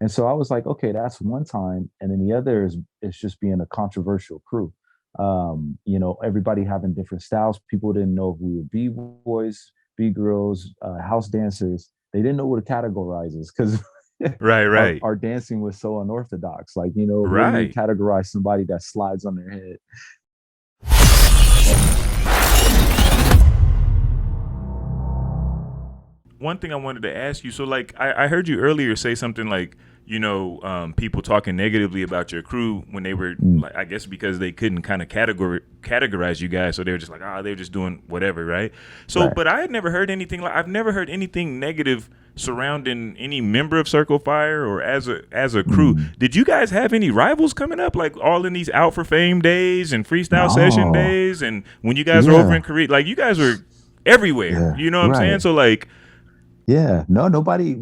And so I was like, okay, that's one time. And then the other is it's just being a controversial crew. Everybody having different styles. People didn't know if we were B-boys, B-girls, house dancers. They didn't know what to categorize us because Right, our, right, our dancing was so unorthodox. Like, where do you right. categorize somebody that slides on their head? One thing I wanted to ask you, so like I heard you earlier say something like, people talking negatively about your crew when they were Mm, like, I guess because they couldn't kind of categorize you guys, so they were just like, they're just doing whatever, right? So, right. but I had never heard anything like I've never heard anything negative surrounding any member of Circle Fire or as a crew. Mm. Did you guys have any rivals coming up, like all in these Out for Fame days and freestyle session No. days, and when you guys were over in Yeah. Korea, like you guys were everywhere. Yeah. You know what I'm saying? Right. So like, Yeah, no, nobody.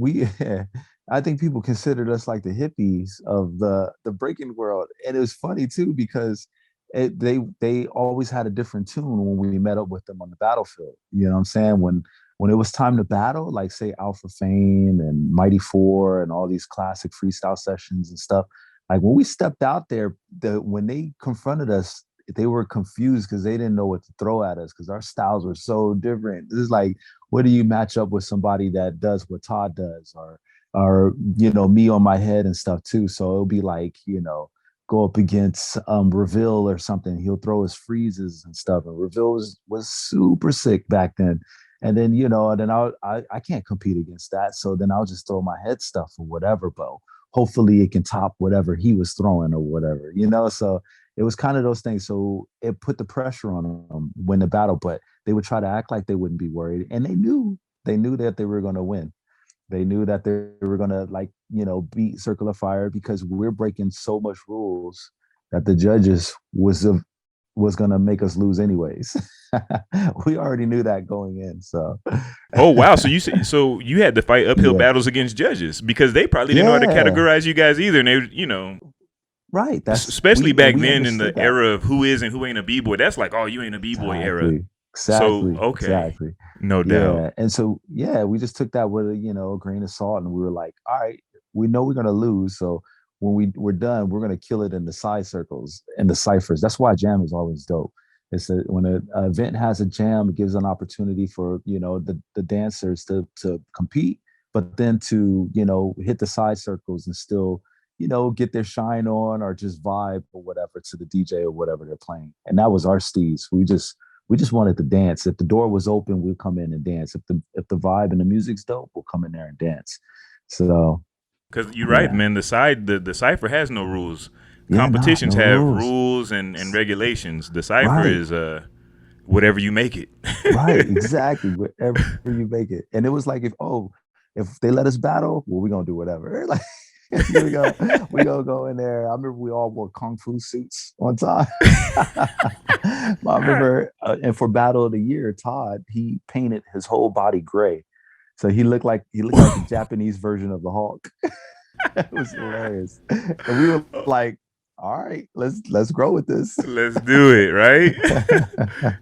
I think people considered us like the hippies of the breaking world, and it was funny too because they always had a different tune when we met up with them on the battlefield. You know what I'm saying? When it was time to battle, like say Alpha Fame and Mighty Four and all these classic freestyle sessions and stuff. Like when we stepped out there, when they confronted us, they were confused because they didn't know what to throw at us because our styles were so different. This is like, where do you match up with somebody that does what Todd does, or me on my head and stuff too? So it'll be like, go up against Reveal or something. He'll throw his freezes and stuff, and Reveal was super sick back then. And then then I can't compete against that. So then I'll just throw my head stuff or whatever, but hopefully it can top whatever he was throwing or whatever. So it was kind of those things. So it put the pressure on them when the battle, but they would try to act like they wouldn't be worried, and they knew that they were going to win. They knew that they were going to beat Circle of Fire because we're breaking so much rules that the judges was going to make us lose anyways. We already knew that going in. So oh wow, so you had to fight uphill yeah, battles against judges because they probably didn't know how to yeah, categorize you guys either, and they, right. That's especially we and back we then in understood the that. era of who is and who ain't a b boy. That's like, oh, you ain't a b boy era. Exactly. So Exactly. okay, Exactly. no doubt. Yeah. And so yeah, we just took that with a grain of salt, and we were like, all right, we know we're gonna lose. So when we're done, we're gonna kill it in the side circles and the ciphers. That's why jam is always dope. It's that when an event has a jam, it gives an opportunity for the dancers to compete, but then to hit the side circles and still get their shine on or just vibe or whatever to the DJ or whatever they're playing. And that was our steez. We just wanted to dance. If the door was open, we'd come in and dance. If the vibe and the music's dope, we'll come in there and dance. So Because you're right, yeah, man. The cipher has no rules. yeah, nah, Competitions no have rules. rules and regulations. The cipher Right, is whatever you make it. right, exactly. Wherever you make it, and it was like if they let us battle, well, we're gonna do whatever. Like we gonna go in there. I remember we all wore kung fu suits one time. I remember, and for Battle of the Year, Todd he painted his whole body gray, so he looked like the Japanese version of the Hulk. It was hilarious, and we were like, "All right, let's grow with this." Let's do it, right?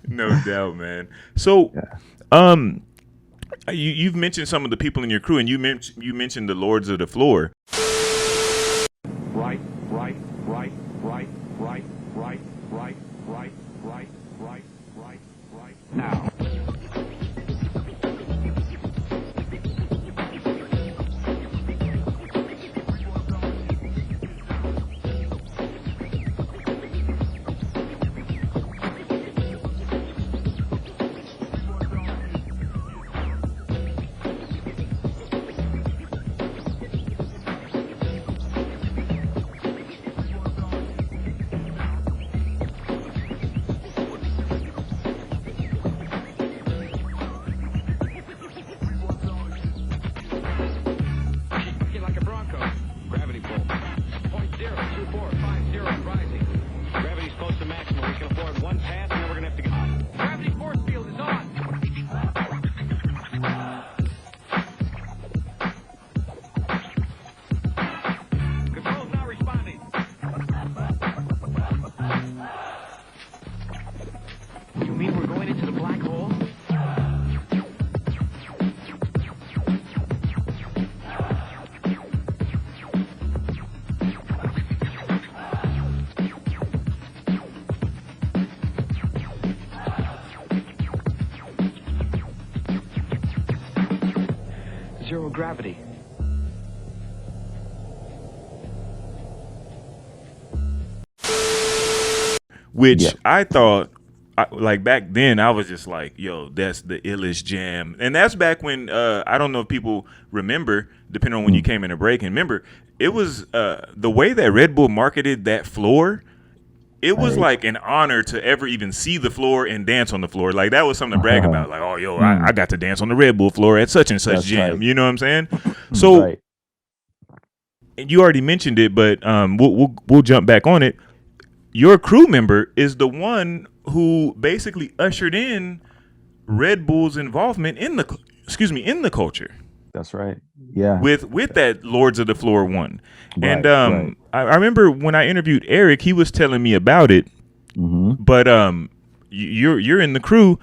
No doubt, man. So, Yeah. um, you've mentioned some of the people in your crew, and you mentioned the Lords of the Floor. Right, right, right, right, right, right, right, right, right, right, right, right. Now. gravity. Which Yeah. I thought, like back then, I was just like, yo, that's the illest jam. And that's back when, I don't know if people remember, depending on when you came in a break. And remember, it was the way that Red Bull marketed that floor. It was Right. like an honor to ever even see the floor and dance on the floor. Like that was something to brag about. Like, oh, yo, I got to dance on the Red Bull floor at such and such That's jam. right. You know what I'm saying? So Right. and you already mentioned it, but we'll jump back on it. Your crew member is the one who basically ushered in Red Bull's involvement in the culture. That's right. Yeah. With that Lords of the Floor one. Right, And right. I remember when I interviewed Eric, he was telling me about it. But you're in the crew.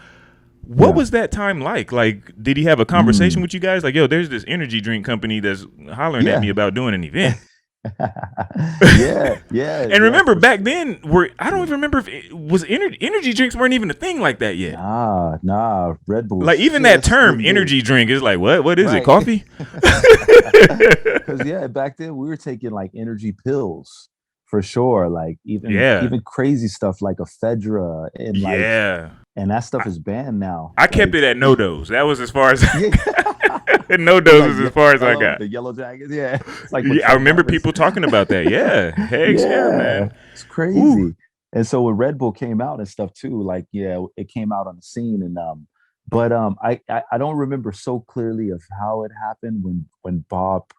What was that time like? Like, did he have a conversation with you guys? Like, yo, there's this energy drink company that's hollering at me about doing an event. Yeah. And remember back then, I don't even remember if it was energy drinks weren't even a thing like that yet. Nah. Red Bull. Like even that term energy drink is like, what is it? Coffee? Because back then we were taking like energy pills for sure. Like even crazy stuff like ephedra and and that stuff is banned now. I kept it at no dose. That was as far as no dose is as far as I got. The yellow jackets, It's like I remember people talking about that. Yeah, heck yeah, man, it's crazy. Ooh. And so when Red Bull came out and stuff too, like it came out on the scene, and but I don't remember so clearly of how it happened when Bob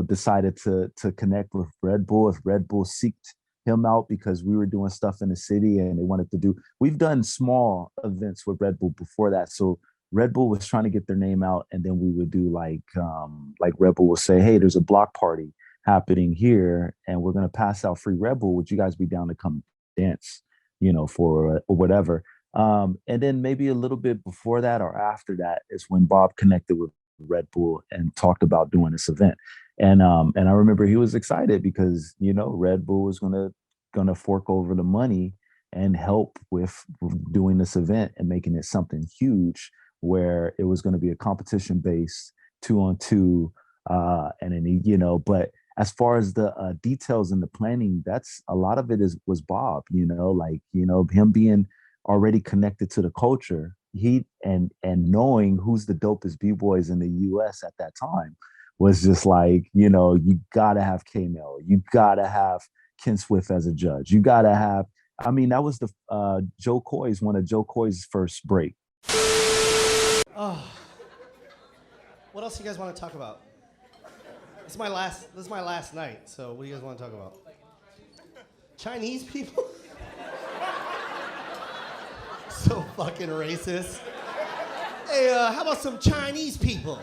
decided to connect with Red Bull. If Red Bull seeked him out because we were doing stuff in the city and they wanted to do. We've done small events with Red Bull before that, so Red Bull was trying to get their name out, and then we would do like Red Bull will say, hey, there's a block party happening here, and we're gonna pass out free Red Bull. Would you guys be down to come dance, for or whatever? And then maybe a little bit before that or after that is when Bob connected with Red Bull and talked about doing this event. And I remember he was excited because Red Bull was gonna fork over the money and help with doing this event and making it something huge, where it was going to be a competition based 2-on-2, and then but as far as the details and the planning, that's a lot of it was Bob. Him being already connected to the culture, he and knowing who's the dopest b-boys in the U.S. at that time was just like, you gotta have K-Mel, you gotta have Ken Swift as a judge, you gotta have. I mean, that was the Joe Coy's one of Joe Coy's first break. Oh, what else do you guys want to talk about? This is my last night. So what do you guys want to talk about? Chinese people? So fucking racist. Hey, how about some Chinese people?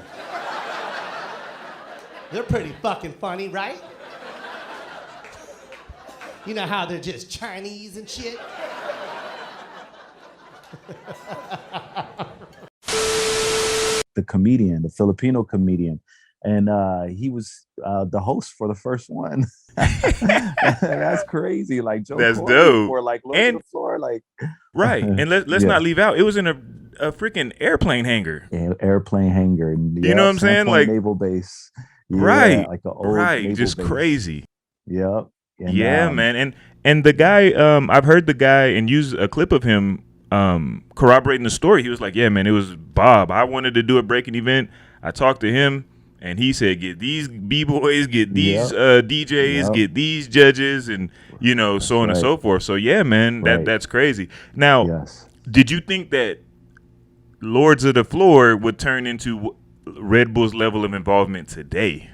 They're pretty fucking funny, right? You know how they're just Chinese and shit? The Filipino comedian. And he was the host for the first one. That's crazy. Like Joe that's Coy, dope. or like Lord of the Floor, like right. And let's not leave out. It was in a freaking airplane hangar. Airplane hangar. You know what I'm saying? Like naval base. Right. Like an old just base. Crazy. Yep. And, yeah, man. And the guy, I've heard the guy and use a clip of him corroborating the story. He was like, yeah, man, it was Bob. I wanted to do a breaking event. I talked to him and he said, get these B-boys, get these DJs, get these judges, and so on and so forth. So yeah, man, that's crazy. Now, did you think that Lords of the Floor would turn into Red Bull's level of involvement today?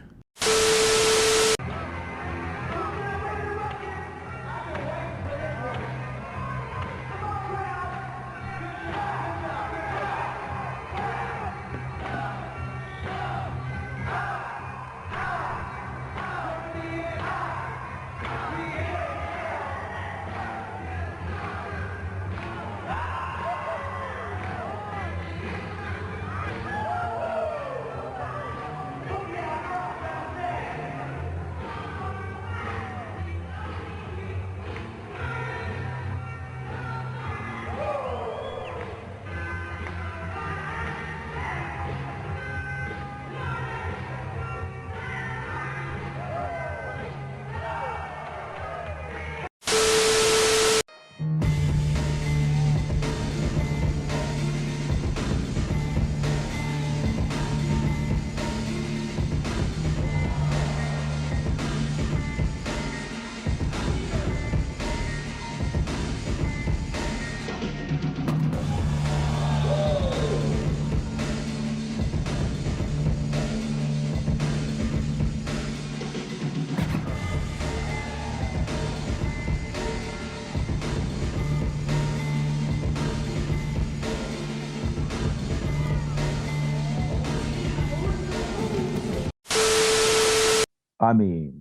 I mean,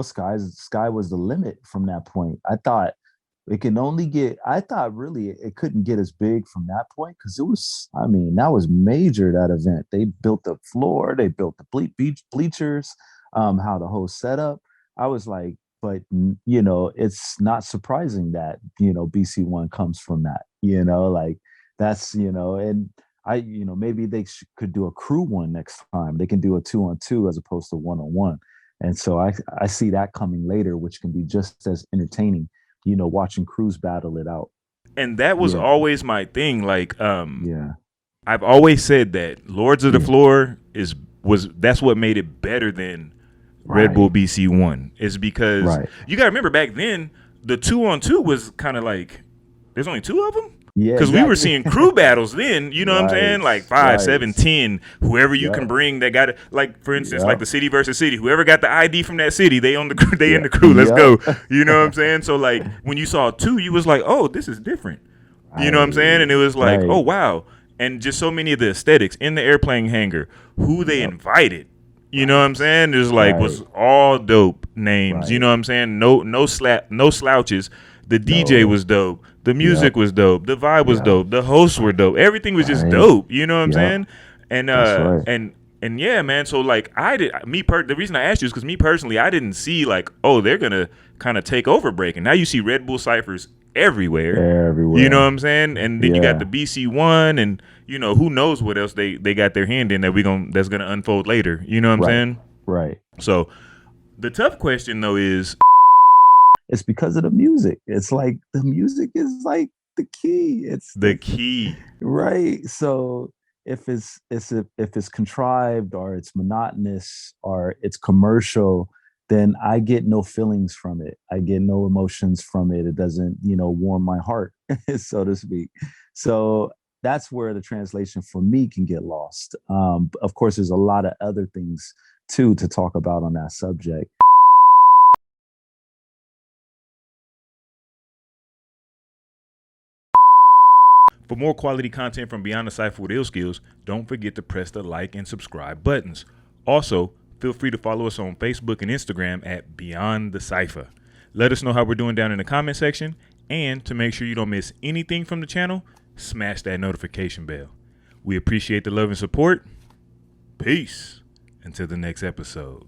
sky was the limit from that point. I thought it can only get. I thought really it couldn't get as big from that point because it was. I mean, that was major that event. They built the floor, they built the bleachers, how the whole setup. I was like, but it's not surprising that BC1 comes from that. Like that's and maybe they could do a crew one next time. They can do a 2-on-2 as opposed to 1-on-1. And so I see that coming later, which can be just as entertaining, watching crews battle it out. And that was Yeah. always my thing. Like, Yeah. I've always said that Lords of the Yeah. Floor that's what made it better than Red Right. Bull BC1 is because Right. you got to remember back then the 2-on-2 was kind of like there's only two of them. Yeah. Because we were exactly. seeing crew battles then, you know what I'm Right, saying? Like 5, right. 7, 10, whoever you Yeah. can bring that got it. Like, for instance, Yeah. like the city versus city. Whoever got the ID from that city, they in the Yeah. crew. Let's Yeah. go. You know what I'm saying? So, like, when you saw 2, you was like, oh, this is different. You know what I'm saying? And it was like, Right. oh, wow. And just so many of the aesthetics in the airplane hangar, who they invited. You know what I'm saying? There's like was all dope names. Right. You know what I'm saying? No slouches. The DJ was dope. The music was dope. The vibe was dope. The hosts were dope. Everything was just Right. dope. You know what I'm Yeah. saying? And That's right. and yeah, man. So like the reason I asked you is because me personally, I didn't see like, oh, they're gonna kind of take over breaking. Now you see Red Bull ciphers everywhere. Everywhere. You know what I'm saying? And then you got Yeah. the BC1 and who knows what else they got their hand in that's gonna unfold later. You know what I'm Right. saying? Right. So the tough question though is It's because of the music. It's like the music is like the key. It's the key. right. So if it's contrived or it's monotonous or it's commercial, then I get no feelings from it. I get no emotions from it. It doesn't, warm my heart, so to speak. So that's where the translation for me can get lost. Of course, there's a lot of other things too to talk about on that subject. For more quality content from Beyond the Cypher with Illskillz, don't forget to press the like and subscribe buttons. Also, feel free to follow us on Facebook and Instagram at Beyond the Cypher. Let us know how we're doing down in the comment section, and to make sure you don't miss anything from the channel, smash that notification bell. We appreciate the love and support. Peace. Until the next episode.